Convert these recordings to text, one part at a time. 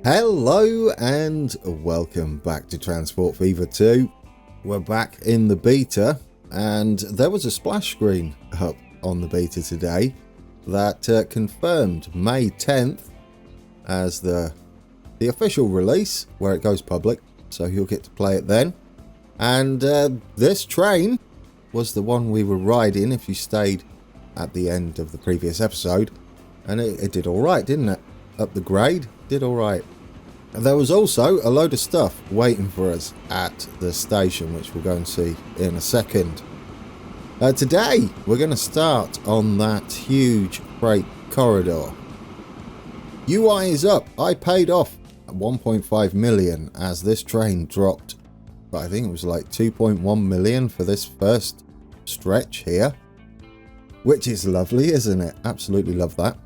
Hello and welcome back to Transport Fever 2. We're back in the beta and there was a splash screen up on the beta today that confirmed May 10th as the official release where it goes public, so you'll get to play it then. And this train was the one we were riding if you stayed at the end of the previous episode, and it did alright, didn't it? Up the grade, did alright. There was also a load of stuff waiting for us at the station, which we'll go and see in a second. Today, we're going to start on that huge freight corridor. UI is up. I paid off 1.5 million as this train dropped, I think it was like 2.1 million for this first stretch here, which is lovely, isn't it? Absolutely love that.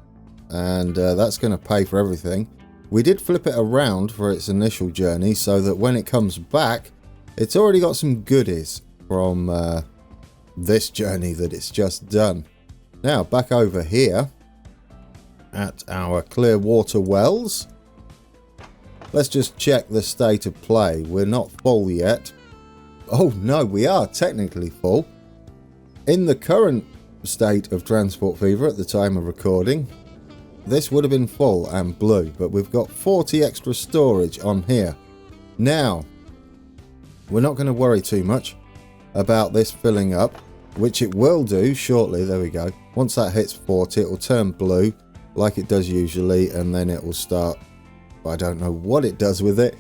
And that's going to pay for everything. We did flip it around for its initial journey so that when it comes back, it's already got some goodies from this journey that it's just done. Now, back over here at our clear water wells. Let's just check the state of play. We're not full yet. Oh no, we are technically full. In the current state of Transport Fever at the time of recording, this would have been full and blue, but we've got 40 extra storage on here. Now, we're not going to worry too much about this filling up, which it will do shortly. There we go. Once that hits 40, it will turn blue like it does usually, and then it will start, I don't know what it does with it,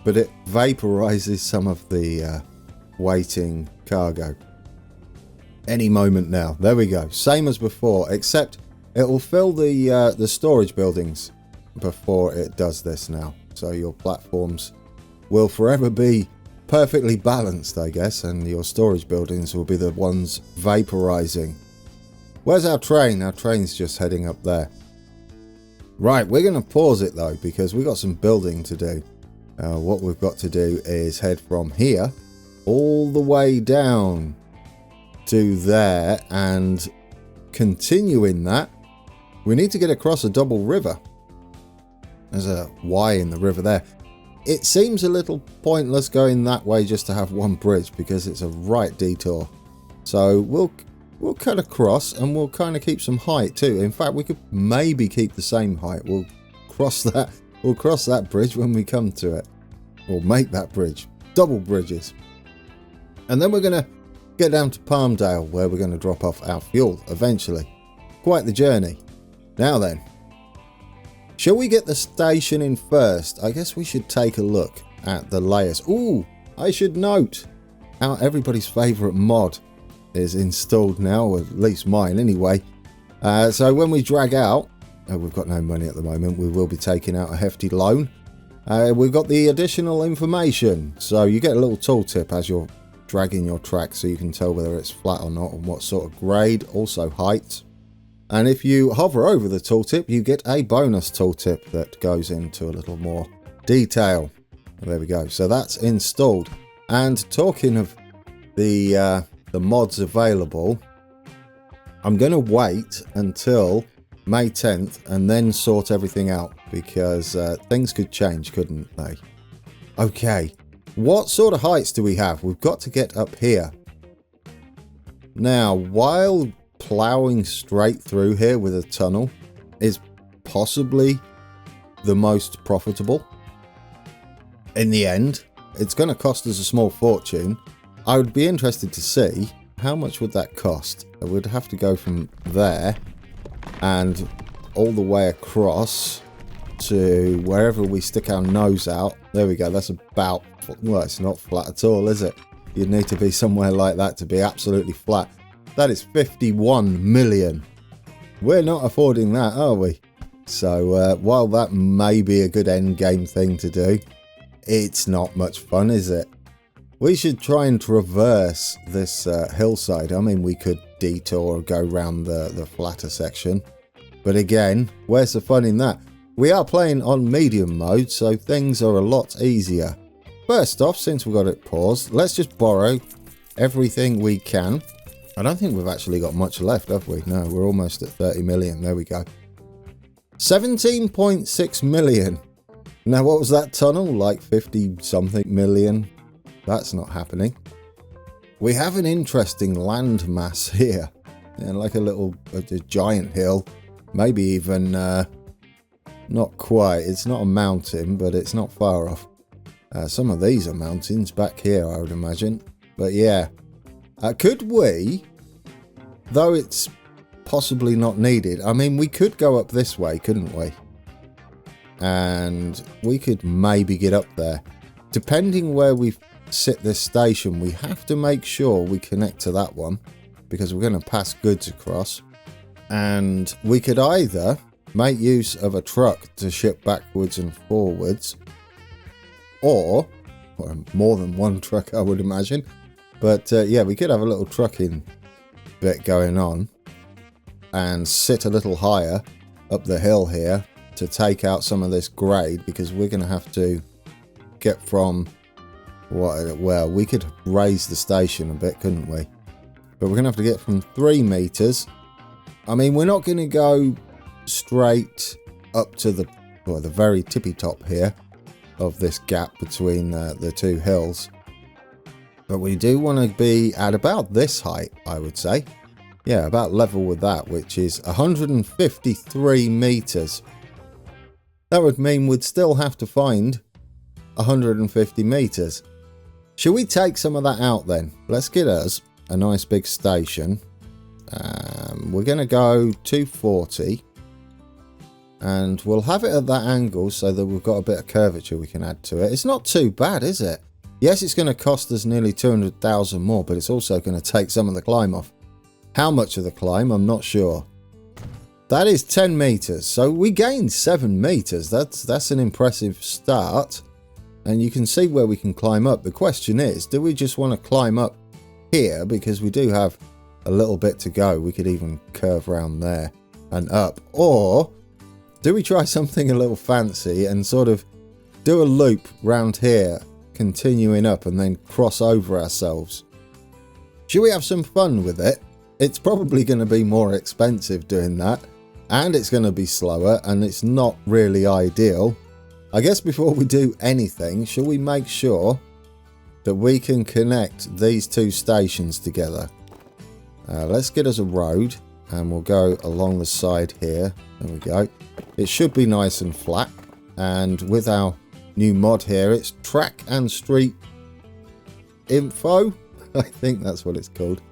but it vaporizes some of the waiting cargo. Any moment now. There we go. Same as before, except it will fill the storage buildings before it does this now. So your platforms will forever be perfectly balanced, I guess, and your storage buildings will be the ones vaporizing. Where's our train? Our train's just heading up there. Right, we're going to pause it though, because we've got some building to do. What we've got to do is head from here all the way down to there, and continuing that, we need to get across a double river. There's a Y in the river there. It seems a little pointless going that way just to have one bridge because it's a right detour. So we'll cut across and we'll kind of keep some height too. In fact, we could maybe keep the same height. We'll cross that bridge when we come to it. We'll make that bridge. Double bridges. And then we're going to get down to Palmdale where we're going to drop off our fuel eventually. Quite the journey. Now then, shall we get the station in first? I guess we should take a look at the layers. Ooh, I should note how everybody's favourite mod is installed now, or at least mine anyway. So when we drag out, we've got no money at the moment, we will be taking out a hefty loan. We've got the additional information, so you get a little tooltip as you're dragging your track so you can tell whether it's flat or not and what sort of grade, also height. And if you hover over the tooltip, you get a bonus tooltip that goes into a little more detail. There we go. So that's installed. And talking of the mods available, I'm going to wait until May 10th and then sort everything out, because things could change, couldn't they? Okay, what sort of heights do we have? We've got to get up here. Now, while ploughing straight through here with a tunnel is possibly the most profitable, in the end, it's going to cost us a small fortune. I would be interested to see how much would that cost. I would have to go from there and all the way across to wherever we stick our nose out. There we go. That's about, well, it's not flat at all, is it? You'd need to be somewhere like that to be absolutely flat. That is 51 million. We're not affording that, are we? So while that may be a good end game thing to do, it's not much fun, is it? We should try and traverse this hillside. I mean, we could detour or go around the flatter section. But again, where's the fun in that? We are playing on medium mode, so things are a lot easier. First off, since we've got it paused, let's just borrow everything we can. I don't think we've actually got much left, have we? No, we're almost at 30 million. There we go. 17.6 million. Now, what was that tunnel? Like 50 something million? That's not happening. We have an interesting land mass here. Yeah, like a giant hill. Maybe even, not quite. It's not a mountain, but it's not far off. Some of these are mountains back here, I would imagine. But yeah. Could we, though it's possibly not needed, I mean, we could go up this way, couldn't we? And we could maybe get up there. Depending where we sit this station, we have to make sure we connect to that one, because we're going to pass goods across. And we could either make use of a truck to ship backwards and forwards, or more than one truck, I would imagine. But yeah, we could have a little trucking bit going on and sit a little higher up the hill here to take out some of this grade, because we're going to have to get from well, we could raise the station a bit, couldn't we? But we're going to have to get from 3 meters. I mean, we're not going to go straight up to the very tippy top here of this gap between the two hills. But we do want to be at about this height, I would say. Yeah, about level with that, which is 153 meters. That would mean we'd still have to find 150 meters. Should we take some of that out then? Let's get us a nice big station. We're going to go 240. And we'll have it at that angle so that we've got a bit of curvature we can add to it. It's not too bad, is it? Yes, it's going to cost us nearly 200,000 more, but it's also going to take some of the climb off. How much of the climb? I'm not sure. That is 10 meters, so we gained 7 meters. That's an impressive start. And you can see where we can climb up. The question is, do we just want to climb up here? Because we do have a little bit to go. We could even curve around there and up. Or do we try something a little fancy and sort of do a loop round here, continuing up, and then cross over ourselves? Should we have some fun with it? It's probably going to be more expensive doing that, and it's going to be slower, and it's not really ideal. I guess before we do anything, shall we make sure that we can connect these two stations together? Let's get us a road, and we'll go along the side here. There we go. It should be nice and flat, and with our new mod here, it's track and street info. I think that's what it's called.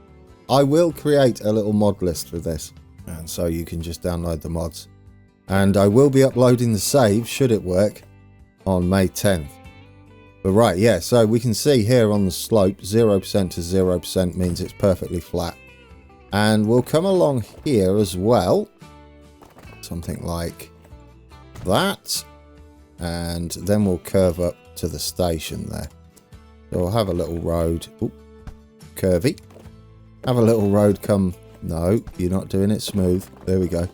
I will create a little mod list for this, and so you can just download the mods. And I will be uploading the save, should it work, on May 10th. But right, yeah, so we can see here on the slope, 0% to 0% means it's perfectly flat. And we'll come along here as well, something like that, and then we'll curve up to the station there. So we'll have a little road, curvy, have a little road come, no, you're not doing it smooth, there we go.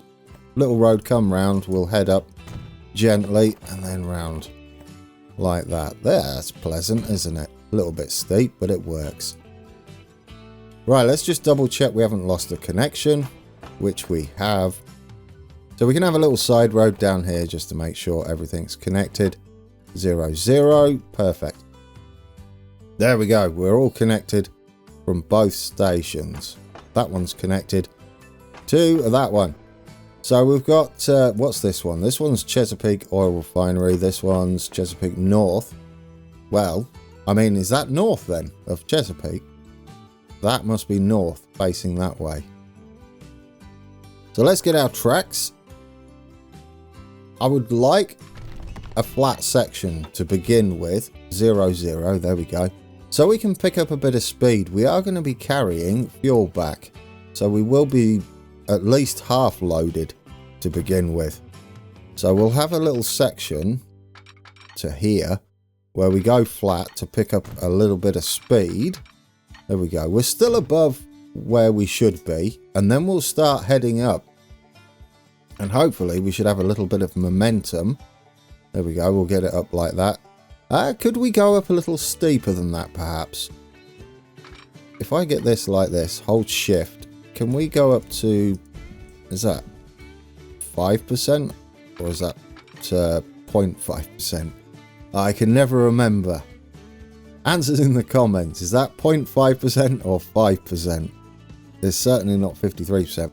Little road come round, we'll head up gently and then round like that. There, that's pleasant, isn't it? A little bit steep, but it works. Right, let's just double check we haven't lost a connection, which we have. So we can have a little side road down here just to make sure everything's connected. 0, 0, perfect. There we go, we're all connected from both stations. That one's connected to that one. So we've got, what's this one? This one's Chesapeake Oil Refinery. This one's Chesapeake North. Well, I mean, is that north then of Chesapeake? That must be north, facing that way. So let's get our tracks. I would like a flat section to begin with. 0, 0, there we go. So we can pick up a bit of speed. We are going to be carrying fuel back. So we will be at least half loaded to begin with. So we'll have a little section to here where we go flat to pick up a little bit of speed. There we go. We're still above where we should be, and then we'll start heading up. And hopefully we should have a little bit of momentum. There we go. We'll get it up like that. Could we go up a little steeper than that, perhaps? If I get this like this, hold shift, can we go up to, is that 5%? Or is that 0.5%? I can never remember. Answers in the comments. Is that 0.5% or 5%? It's certainly not 53%.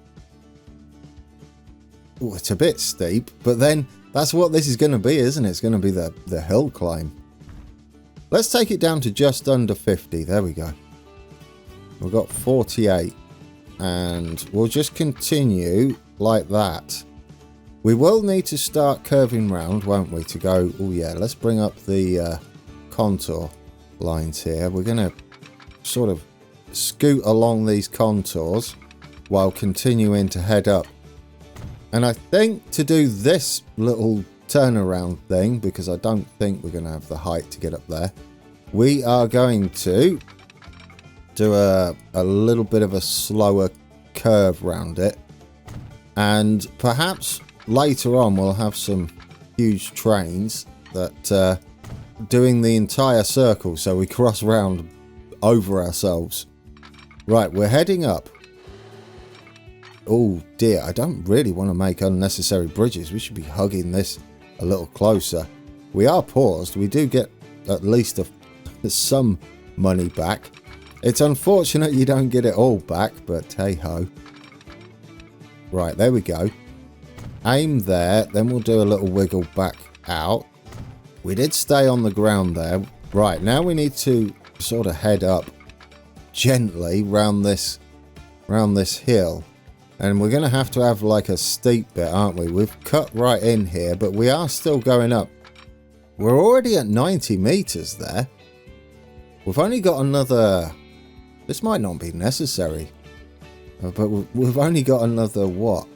Ooh, it's a bit steep, but then that's what this is going to be, isn't it? It's going to be the hill climb. Let's take it down to just under 50. There we go. We've got 48. And we'll just continue like that. We will need to start curving round, won't we, to go... Oh, yeah, let's bring up the contour lines here. We're going to sort of scoot along these contours while continuing to head up. And I think to do this little turnaround thing, because I don't think we're going to have the height to get up there, we are going to do a little bit of a slower curve round it. And perhaps later on we'll have some huge trains that doing the entire circle, so we cross round over ourselves. Right, we're heading up. Oh dear, I don't really want to make unnecessary bridges. We should be hugging this a little closer. We are paused. We do get at least some money back. It's unfortunate you don't get it all back, but hey ho. Right, there we go. Aim there, then we'll do a little wiggle back out. We did stay on the ground there. Right, now we need to sort of head up gently round this hill. And we're going to have like a steep bit, aren't we? We've cut right in here, but we are still going up. We're already at 90 meters there. We've only got another... This might not be necessary. But we've only got another, what?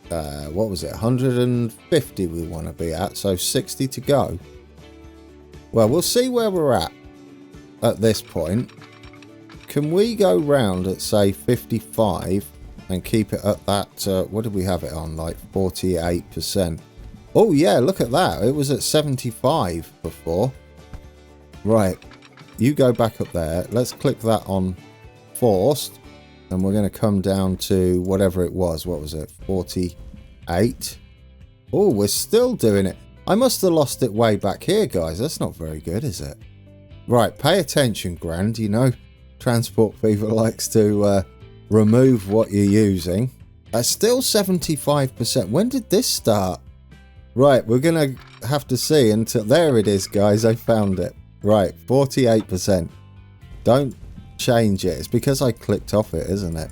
What was it? 150 we want to be at, so 60 to go. Well, we'll see where we're at this point. Can we go round at, say, 55 and keep it at that, what did we have it on, like 48%? Oh yeah, look at that. It was at 75 before. Right, you go back up there. Let's click that on forced. And we're going to come down to whatever it was. What was it? 48. Oh, we're still doing it. I must have lost it way back here, guys. That's not very good, is it? Right, pay attention, Grand. You know, Transport Fever likes to remove what you're using. Still 75%. When did this start? Right, we're going to have to see until... There it is, guys. I found it. Right, 48%. Don't change it. It's because I clicked off it, isn't it?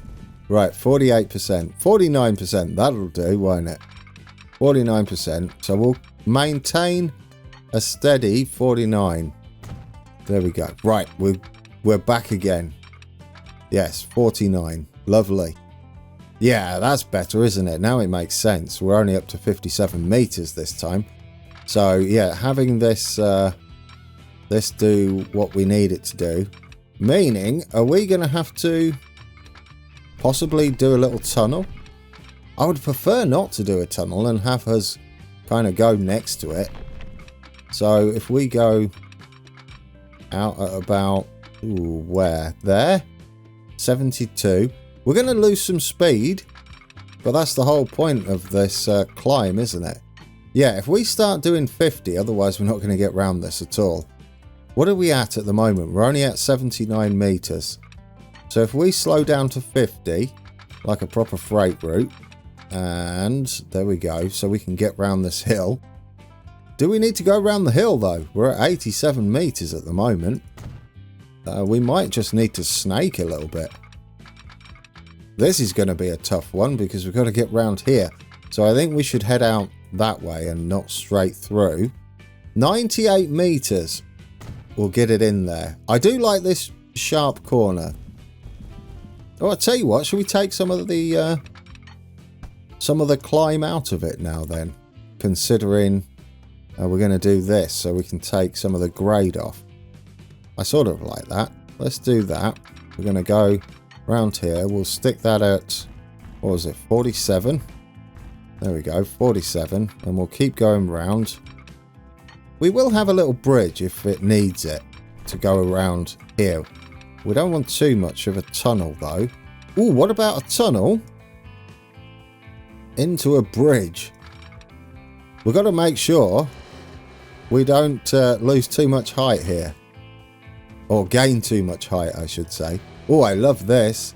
Right, 48%. 49%. That'll do, won't it? 49%. So we'll maintain a steady 49. There we go. Right, we're back again. Yes, 49. Lovely. Yeah, that's better, isn't it? Now it makes sense. We're only up to 57 meters this time. So, yeah, having this this do what we need it to do. Meaning, are we going to have to possibly do a little tunnel? I would prefer not to do a tunnel and have us kind of go next to it. So if we go out at about, ooh, where? There? 72. We're going to lose some speed, but that's the whole point of this climb, isn't it? Yeah, if we start doing 50, otherwise we're not going to get round this at all. What are we at the moment? We're only at 79 meters. So if we slow down to 50, like a proper freight route, and there we go, so we can get round this hill. Do we need to go round the hill though? We're at 87 meters at the moment. We might just need to snake a little bit. This is going to be a tough one because we've got to get round here. So I think we should head out that way and not straight through. 98 meters. We'll get it in there. I do like this sharp corner. Oh, I'll tell you what, should we take some of the climb out of it now then? Considering we're going to do this so we can take some of the grade off. I sort of like that. Let's do that. We're going to go round here. We'll stick that at, what was it, 47? There we go, 47. And we'll keep going round. We will have a little bridge if it needs it to go around here. We don't want too much of a tunnel though. Ooh, what about a tunnel into a bridge? We've got to make sure we don't lose too much height here. Or gain too much height, I should say. Oh, I love this.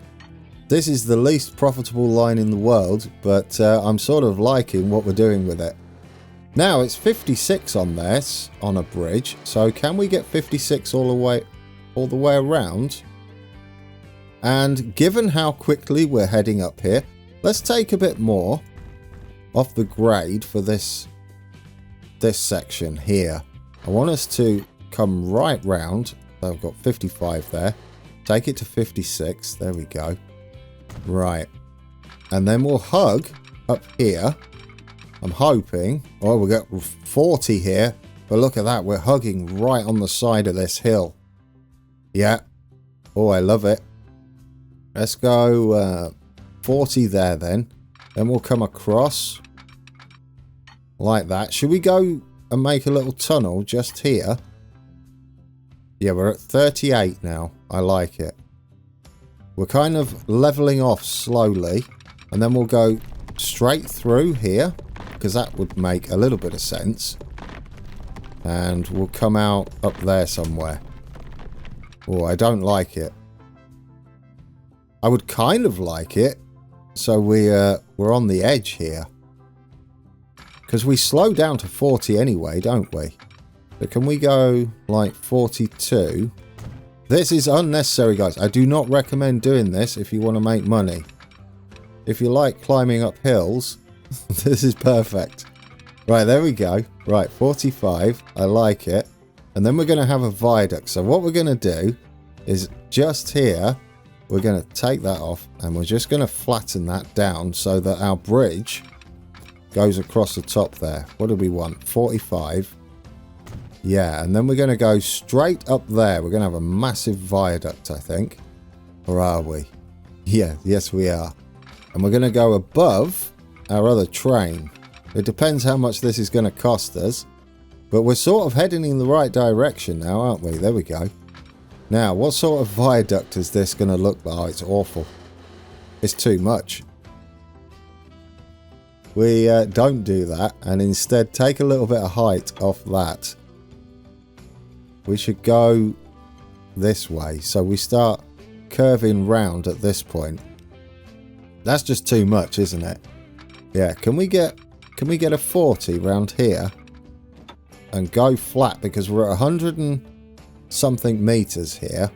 This is the least profitable line in the world, but I'm sort of liking what we're doing with it. Now, it's 56 on this, on a bridge. So can we get 56 all the way around? And given how quickly we're heading up here, let's take a bit more off the grade for this section here. I want us to come right round. I've got 55 there. Take it to 56. There we go. Right. And then we'll hug up here. I'm hoping. Oh, we've got 40 here. But look at that. We're hugging right on the side of this hill. Yeah. Oh, I love it. Let's go 40 there then. Then we'll come across like that. Should we go and make a little tunnel just here? Yeah, we're at 38 now. I like it. We're kind of leveling off slowly. And then we'll go straight through here, because that would make a little bit of sense. And we'll come out up there somewhere. Oh, I don't like it. I would kind of like it. So we're on the edge here. Because we slow down to 40 anyway, don't we? But can we go like 42? This is unnecessary, guys. I do not recommend doing this if you want to make money. If you like climbing up hills, this is perfect. Right, there we go. Right, 45. I like it. And then we're going to have a viaduct. So what we're going to do is just here, we're going to take that off and we're just going to flatten that down so that our bridge goes across the top there. What do we want? 45. Yeah, and then we're going to go straight up there. We're going to have a massive viaduct, I think. Or are we? Yeah, yes we are. And we're going to go above our other train. It depends how much this is going to cost us. But we're sort of heading in the right direction now, aren't we? There we go. Now, what sort of viaduct is this going to look like? Oh, it's awful. It's too much. We don't do that and instead take a little bit of height off that. We should go this way. So we start curving round at this point. That's just too much, isn't it? Yeah, can we get a 40 round here and go flat, because we're at 100 and something meters here.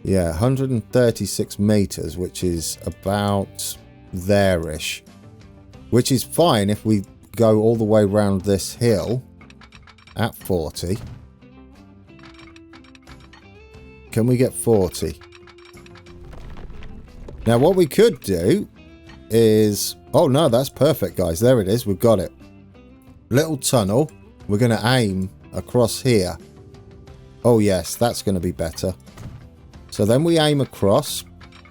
Yeah, 136 meters, which is about there-ish. Which is fine if we go all the way around this hill at 40. Can we get 40? Now what we could do is... Oh no, that's perfect, guys. There it is. We've got it. Little tunnel. We're going to aim across here. Oh yes, that's going to be better. So then we aim across,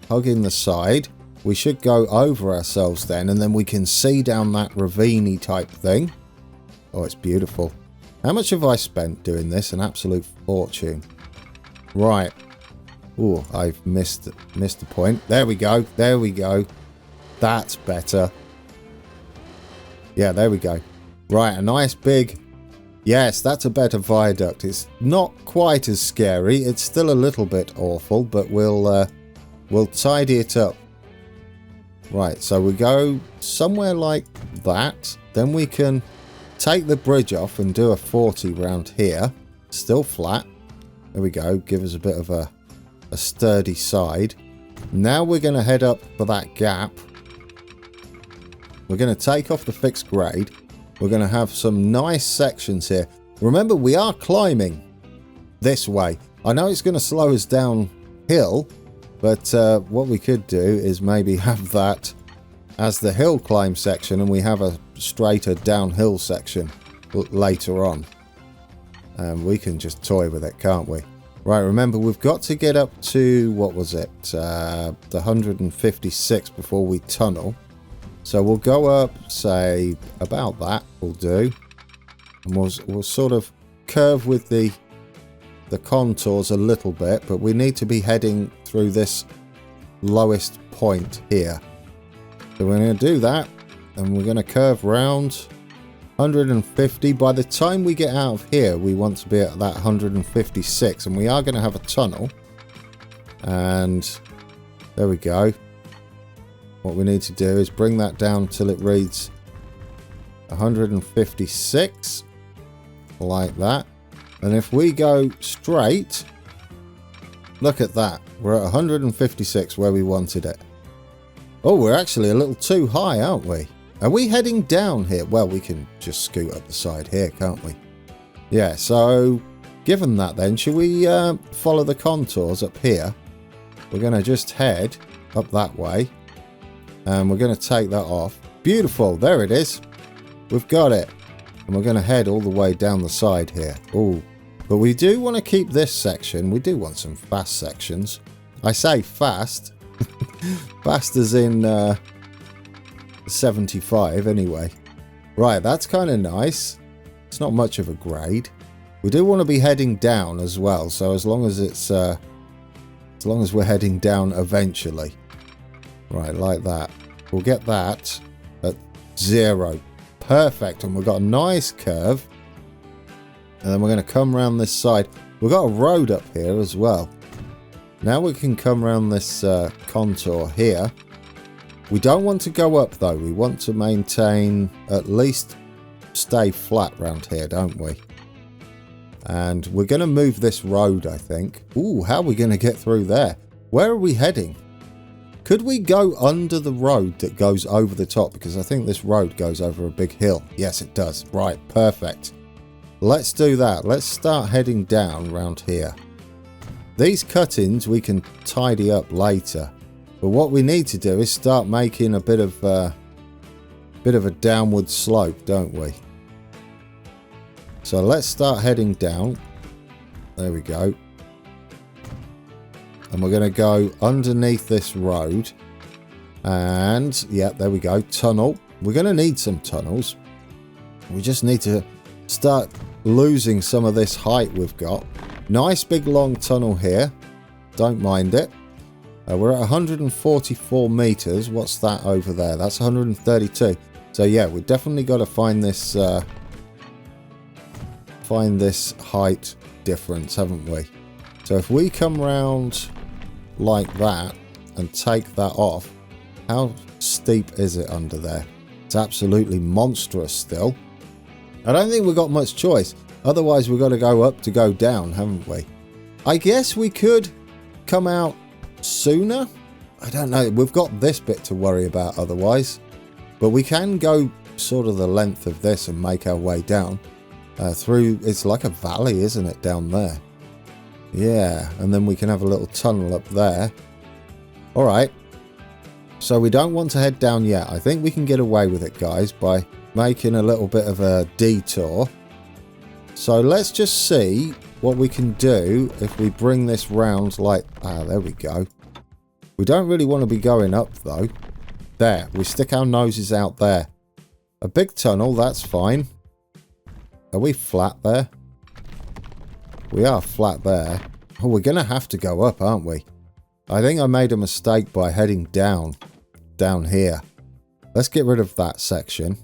hugging the side. We should go over ourselves then, and then we can see down that ravine-y type thing. Oh, it's beautiful. How much have I spent doing this? An absolute fortune. Right. Oh, I've missed the point. There we go. There we go. That's better. Yeah, there we go. Right, a nice big... Yes, that's a better viaduct. It's not quite as scary. It's still a little bit awful, but we'll tidy it up. Right, so we go somewhere like that. Then we can take the bridge off and do a 40 round here. Still flat. There we go. Give us a bit of a sturdy side. Now we're going to head up for that gap. We're going to take off the fixed grade. We're going to have some nice sections here. Remember, we are climbing this way. I know it's going to slow us downhill, but what we could do is maybe have that as the hill climb section, and we have a straighter downhill section later on. And we can just toy with it, can't we? Right, remember, we've got to get up to, what was it, the 156 before we tunnel. So we'll go up, say, about that will do. And we'll sort of curve with the contours a little bit, but we need to be heading through this lowest point here. So we're going to do that, and we're going to curve round 150. By the time we get out of here, we want to be at that 156, and we are going to have a tunnel. And there we go. What we need to do is bring that down till it reads 156, like that. And if we go straight, look at that. We're at 156 where we wanted it. Oh, we're actually a little too high, aren't we? Are we heading down here? Well, we can just scoot up the side here, can't we? Yeah, so given that then, should we follow the contours up here? We're going to just head up that way. And we're going to take that off. Beautiful, there it is. We've got it. And we're going to head all the way down the side here. Oh, but we do want to keep this section. We do want some fast sections. I say fast. Fast as in 75 anyway. Right, that's kind of nice. It's not much of a grade. We do want to be heading down as well. So as long as it's as long as we're heading down eventually. Right, like that. We'll get that at 0. Perfect. And we've got a nice curve. And then we're going to come around this side. We've got a road up here as well. Now we can come around this contour here. We don't want to go up though. We want to maintain, at least stay flat around here, don't we? And we're going to move this road, I think. Ooh, how are we going to get through there? Where are we heading? Could we go under the road that goes over the top? Because I think this road goes over a big hill. Yes, it does. Right, perfect. Let's do that. Let's start heading down around here. These cut-ins we can tidy up later. But what we need to do is start making a bit of a downward slope, don't we? So let's start heading down. There we go. And we're going to go underneath this road. And, yeah, there we go. Tunnel. We're going to need some tunnels. We just need to start losing some of this height we've got. Nice big long tunnel here. Don't mind it. We're at 144 meters. What's that over there? That's 132. So, yeah, we've definitely got to find this height difference, haven't we? So if we come round like that and take that off, how steep is it under there? It's absolutely monstrous still. I don't think we've got much choice. Otherwise we've got to go up to go down, haven't we? I guess we could come out sooner. I don't know. We've got this bit to worry about otherwise. But we can go sort of the length of this and make our way down through. It's like a valley, isn't it, down there? Yeah, and then we can have a little tunnel up there. All right. So we don't want to head down yet. I think we can get away with it, guys, by making a little bit of a detour. So let's just see what we can do if we bring this round like... Ah, there we go. We don't really want to be going up, though. There, we stick our noses out there. A big tunnel, that's fine. Are we flat there? We are flat there. Oh, we're going to have to go up, aren't we? I think I made a mistake by heading down here. Let's get rid of that section.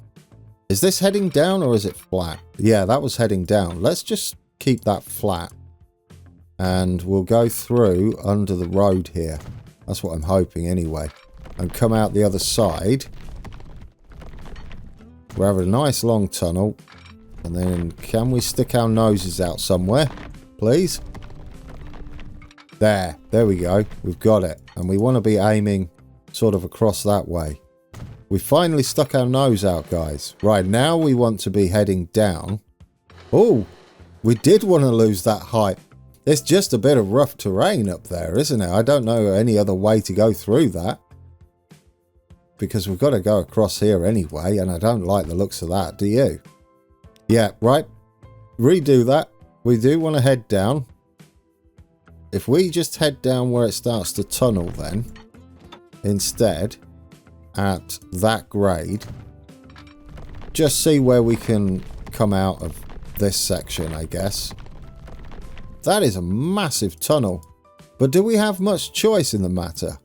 Is this heading down or is it flat? Yeah, that was heading down. Let's just keep that flat. And we'll go through under the road here. That's what I'm hoping anyway. And come out the other side. We'll have a nice long tunnel. And then can we stick our noses out somewhere? Please? There we go. We've got it. And we want to be aiming sort of across that way. We finally stuck our nose out, guys. Right, now we want to be heading down. Oh, we did want to lose that height. It's just a bit of rough terrain up there, isn't it? I don't know any other way to go through that. Because we've got to go across here anyway, and I don't like the looks of that, do you? Yeah, right. Redo that. We do want to head down. If we just head down where it starts to tunnel then, instead, at that grade, just see where we can come out of this section, I guess. That is a massive tunnel. But do we have much choice in the matter?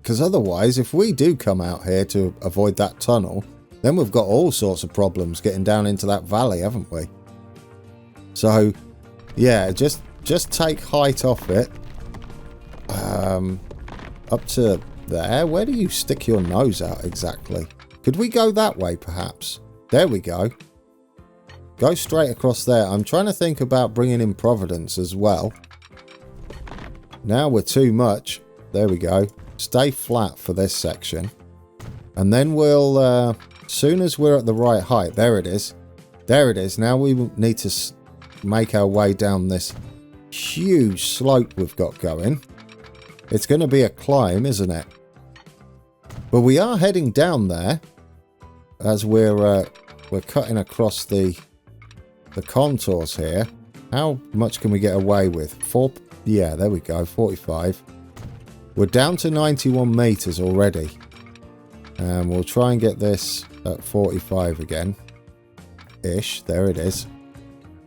Because otherwise, if we do come out here to avoid that tunnel, then we've got all sorts of problems getting down into that valley, haven't we? So, yeah, just take height off it. Up to there. Where do you stick your nose out exactly? Could we go that way, perhaps? There we go. Go straight across there. I'm trying to think about bringing in Providence as well. Now we're too much. There we go. Stay flat for this section. And then we'll, as soon as we're at the right height, there it is. There it is. Now we need to make our way down this huge slope we've got going. It's going to be a climb, isn't it? But we are heading down there as we're cutting across the contours here. How much can we get away with? Yeah, there we go, 45. We're down to 91 meters already. And we'll try and get this at 45 again. Ish, there it is.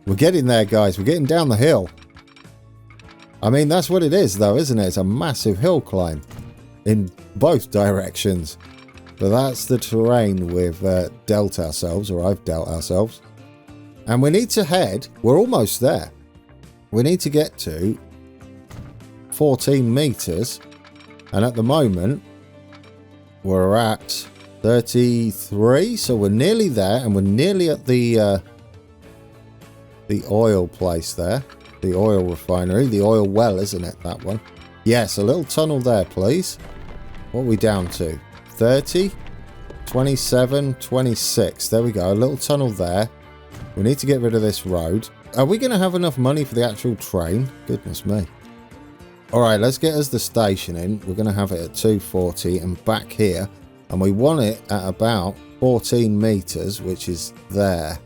We're getting there, guys. We're getting down the hill. I mean, that's what it is, though, isn't it? It's a massive hill climb in both directions. But that's the terrain we've dealt ourselves, or I've dealt ourselves. And we need to head, we're almost there. We need to get to 14 meters. And at the moment, we're at 33. So we're nearly there, and we're nearly at the oil place there. The oil refinery, the oil well, isn't it, that one? Yes, a little tunnel there, please. What are we down to? 30, 27, 26. There we go, a little tunnel there. We need to get rid of this road. Are we going to have enough money for the actual train? Goodness me. Alright, let's get us the station in. We're going to have it at 240 and back here. And we want it at about 14 meters, which is there.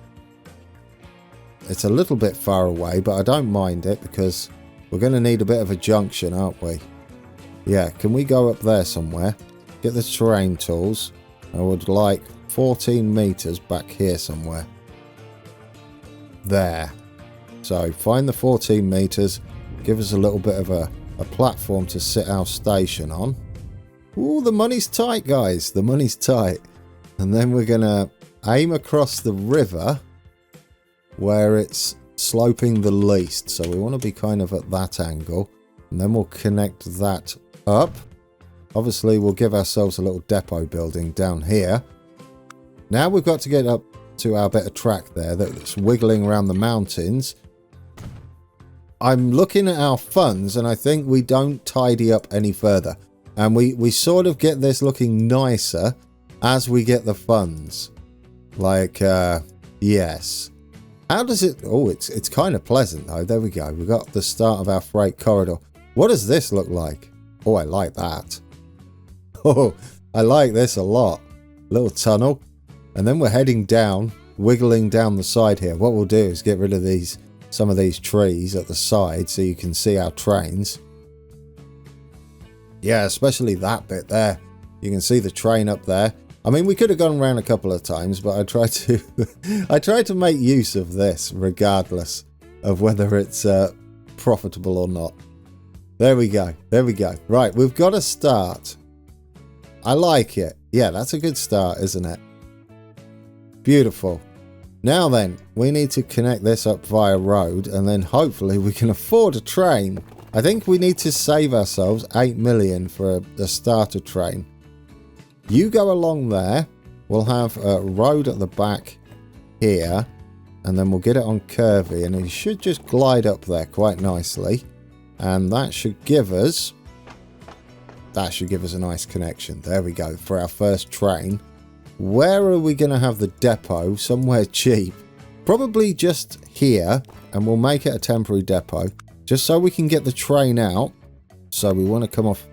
It's a little bit far away, but I don't mind it because we're going to need a bit of a junction, aren't we? Yeah, can we go up there somewhere? Get the terrain tools. I would like 14 meters back here somewhere. There. So find the 14 meters. Give us a little bit of a platform to sit our station on. Ooh, the money's tight, guys. The money's tight. And then we're going to aim across the river where it's sloping the least. So we want to be kind of at that angle. And then we'll connect that up. Obviously, we'll give ourselves a little depot building down here. Now we've got to get up to our bit of track there that's wiggling around the mountains. I'm looking at our funds and I think we don't tidy up any further. And we sort of get this looking nicer as we get the funds. Like, yes. How does it... Oh, it's kind of pleasant though. There we go. We've got the start of our freight corridor. What does this look like? Oh, I like that. Oh, I like this a lot. Little tunnel. And then we're heading down, wiggling down the side here. What we'll do is get rid of some of these trees at the side so you can see our trains. Yeah, especially that bit there. You can see the train up there. I mean, we could have gone around a couple of times, but I tried to make use of this regardless of whether it's profitable or not. There we go. There we go. Right, we've got a start. I like it. Yeah, that's a good start, isn't it? Beautiful. Now then, we need to connect this up via road, and then hopefully we can afford a train. I think we need to save ourselves 8 million for a starter train. You go along there. We'll have a road at the back here, and then we'll get it on curvy, and it should just glide up there quite nicely. And that should give us a nice connection. There we go, for our first train. Where are we going to have the depot? Somewhere cheap. Probably just here, and we'll make it a temporary depot, just so we can get the train out. So we want to come off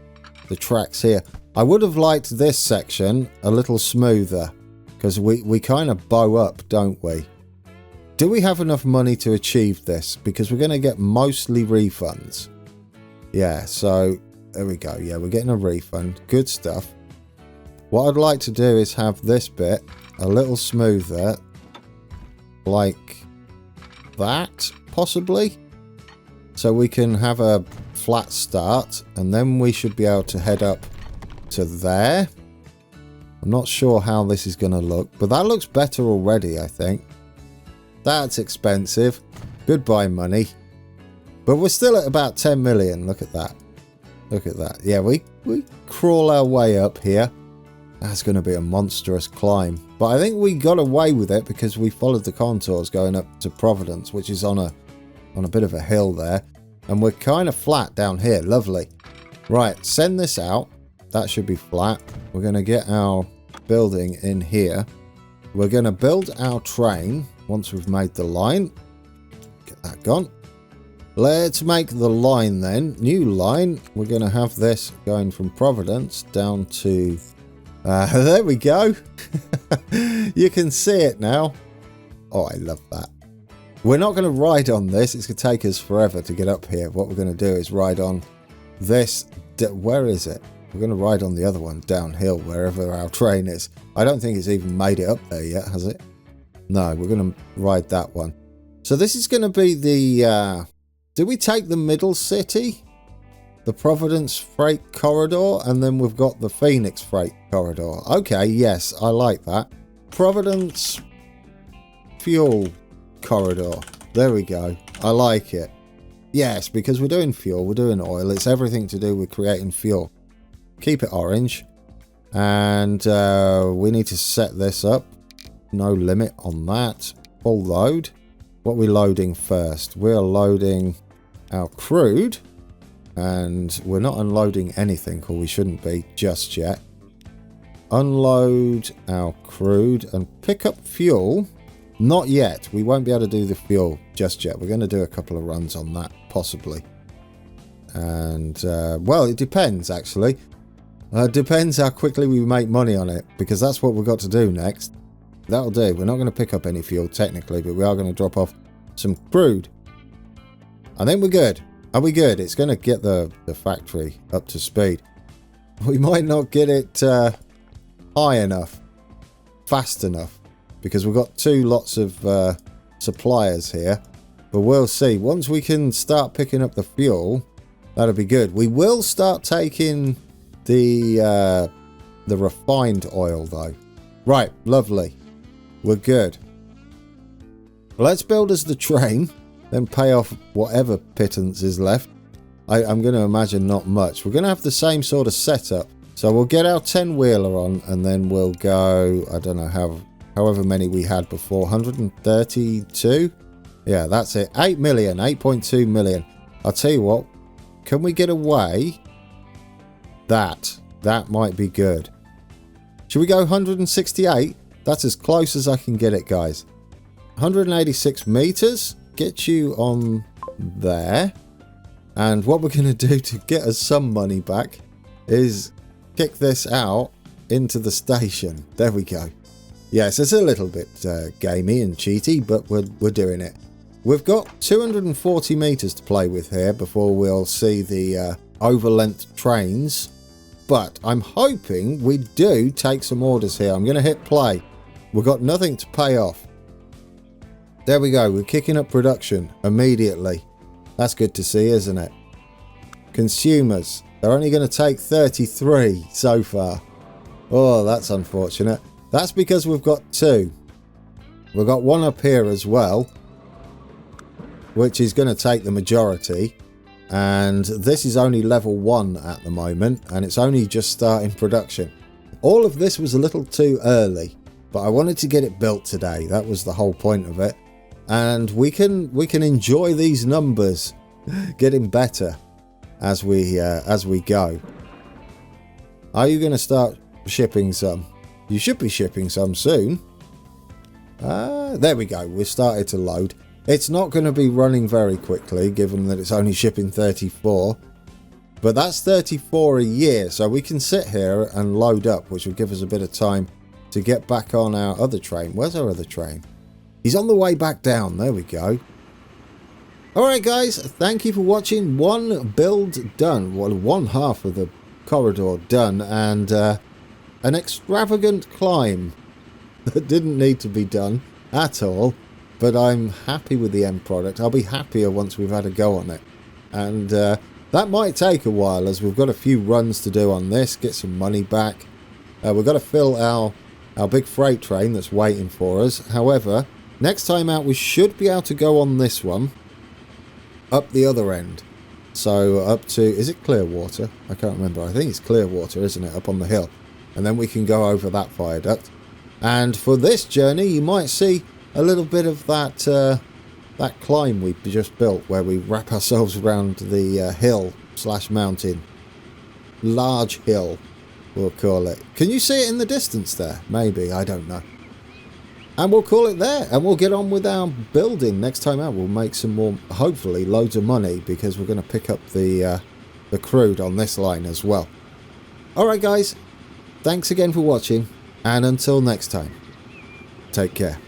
the tracks here. I would have liked this section a little smoother, because we kind of bow up, don't we? Do we have enough money to achieve this? Because we're going to get mostly refunds. Yeah, so there we go. Yeah, we're getting a refund. Good stuff. What I'd like to do is have this bit a little smoother, like that, possibly. So we can have a flat start, and then we should be able to head up to there. I'm not sure how this is going to look, but that looks better already, I think. That's expensive. Goodbye, money. But we're still at about 10 million. Look at that. Look at that. Yeah, we crawl our way up here. That's going to be a monstrous climb. But I think we got away with it because we followed the contours going up to Providence, which is on a bit of a hill there. And we're kind of flat down here. Lovely. Right, send this out. That should be flat. We're going to get our building in here. We're going to build our train once we've made the line. Get that gone. Let's make the line then. New line. We're going to have this going from Providence down to... there we go. You can see it now. Oh, I love that. We're not going to ride on this. It's going to take us forever to get up here. What we're going to do is ride on this. Where is it? We're going to ride on the other one downhill, wherever our train is. I don't think it's even made it up there yet, has it? No, we're going to ride that one. So this is going to be the... do we take the middle city? The Providence Freight Corridor, and then we've got the Phoenix Freight Corridor. Okay, yes, I like that. Providence Fuel Corridor. There we go. I like it. Yes, because we're doing fuel, we're doing oil. It's everything to do with creating fuel. Keep it orange. And we need to set this up. No limit on that. Full load. What are we loading first? We're loading our crude. And we're not unloading anything, or we shouldn't be just yet. Unload our crude and pick up fuel. Not yet. We won't be able to do the fuel just yet. We're going to do a couple of runs on that, possibly. And, well, it depends, actually. Depends how quickly we make money on it, because that's what we've got to do next. That'll do. We're not going to pick up any fuel, technically, but we are going to drop off some crude. I think we're good. Are we good? It's going to get the factory up to speed. We might not get it high enough, fast enough, because we've got two lots of suppliers here. But we'll see. Once we can start picking up the fuel, that'll be good. We will start taking the refined oil, though. Right, lovely. We're good. Let's build us the train. Then pay off whatever pittance is left. I'm going to imagine not much. We're going to have the same sort of setup. So we'll get our 10-wheeler on, and then we'll go, I don't know, however many we had before. 132? Yeah, that's it. 8 million, 8.2 million. I'll tell you what, can we get away? That might be good. Should we go 168? That's as close as I can get it, guys. 186 meters. Get you on there, and what we're going to do to get us some money back is kick this out into the station. There we go. Yes, it's a little bit gamey and cheaty, but we're doing it. We've got 240 meters to play with here before we'll see the overlength trains, but I'm hoping we do take some orders here. I'm going to hit play. We've got nothing to pay off. There we go. We're kicking up production immediately. That's good to see, isn't it? Consumers. They're only going to take 33 so far. Oh, that's unfortunate. That's because we've got two. We've got one up here as well, which is going to take the majority. And this is only level 1 at the moment, and it's only just starting production. All of this was a little too early, but I wanted to get it built today. That was the whole point of it. And we can enjoy these numbers getting better as we go. Are you going to start shipping some? You should be shipping some soon. There we go. We've started to load. It's not going to be running very quickly, given that it's only shipping 34. But that's 34 a year, so we can sit here and load up, which will give us a bit of time to get back on our other train. Where's our other train? He's on the way back down. There we go. Alright guys, thank you for watching. One build done. Well, one half of the corridor done. And an extravagant climb that didn't need to be done at all. But I'm happy with the end product. I'll be happier once we've had a go on it. And that might take a while, as we've got a few runs to do on this. Get some money back. We've got to fill our big freight train that's waiting for us. However, next time out we should be able to go on this one up the other end. So up to, is it Clearwater? I can't remember. I think it's Clearwater, isn't it? Up on the hill. And then we can go over that viaduct. And for this journey, you might see a little bit of that that climb we just built, where we wrap ourselves around the hill / mountain. Large hill, we'll call it. Can you see it in the distance there? Maybe, I don't know. And we'll call it there, and we'll get on with our building. Next time out, we'll make some more, hopefully, loads of money, because we're going to pick up the crude on this line as well. Alright guys, thanks again for watching, and until next time, take care.